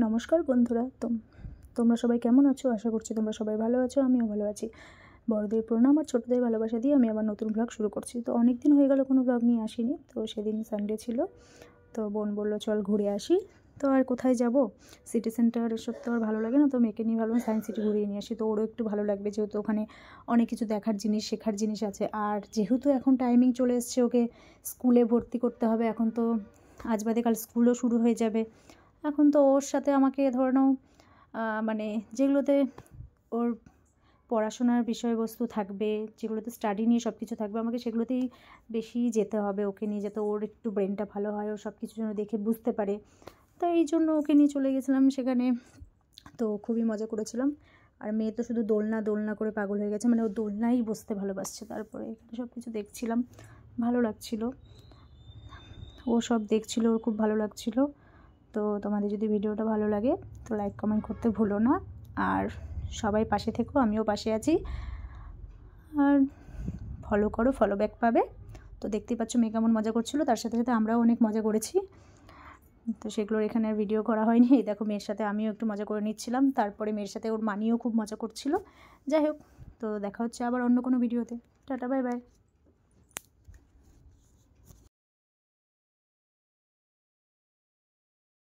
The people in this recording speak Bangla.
নমস্কার বন্ধুরা, তোমরা সবাই কেমন আছো? আশা করছি তোমরা সবাই ভালো আছো, আমিও ভালো আছি। বড়দের প্রণাম আর ছোটদের ভালোবাসা দিয়ে আমি আবার নতুন ব্লগ শুরু করছি। তো অনেক দিন হয়ে গেল কোনো ব্লগ নিয়ে আসিনি। তো সেদিন সানডে ছিল, তো বোন বললো চল ঘুরে আসি। তো আর কোথায় যাব, সিটি সেন্টার এসব তো আর ভালো লাগে না। তো মেয়েকে নিয়ে ভাবলাম সায়েন্স সিটি ঘুরিয়ে নিয়ে আসি, তো ওরও একটু ভালো লাগবে, যেহেতু ওখানে অনেক কিছু দেখার জিনিস শেখার জিনিস আছে। আর যেহেতু এখন টাইমিং চলে এসছে, ওকে স্কুলে ভর্তি করতে হবে। এখন তো আজ বাদে কাল স্কুলও শুরু হয়ে যাবে। এখন তো ওর সাথে আমাকে ধরে নাও মানে যেগুলোতে ওর পড়াশোনার বিষয়বস্তু থাকবে, যেগুলোতে স্টাডি নিয়ে সব কিছু থাকবে, আমাকে সেগুলোতেই বেশি যেতে হবে ওকে নিয়ে, যাতে ওর একটু ব্রেনটা ভালো হয়, ও সব কিছু যেন দেখে বুঝতে পারে। তাই এই জন্য ওকে নিয়ে চলে গেছিলাম সেখানে। তো খুবই মজা করেছিলাম। আর মেয়ে তো শুধু দোলনা দোলনা করে পাগল হয়ে গেছে, মানে ও দোলনাই বসতে ভালোবাসছে। তারপরে এখানে সব কিছু দেখছিলাম, ভালো লাগছিল। ও সব দেখছিল, ওর খুব ভালো লাগছিল। তো তোমাদের যদি ভিডিওটা ভালো লাগে তো লাইক কমেন্ট করতে ভুলো না। আর সবাই পাশে থেকো, আমিও পাশে আছি। আর ফলো করো, ফলো ব্যাক পাবে। তো দেখতেই পাচ্ছ মেয়ে কেমন মজা করছিল, তার সাথে সাথে আমরাও অনেক মজা করেছি। তো সেগুলোর এখানে আর ভিডিও করা হয়নি। এই দেখো মেয়ের সাথে আমিও একটু মজা করে নিচ্ছিলাম, তারপরে মেয়ের সাথে ওর মানিও খুব মজা করছিল। যাই হোক, তো দেখা হচ্ছে আবার অন্য কোনো ভিডিওতে। Tata, bye bye.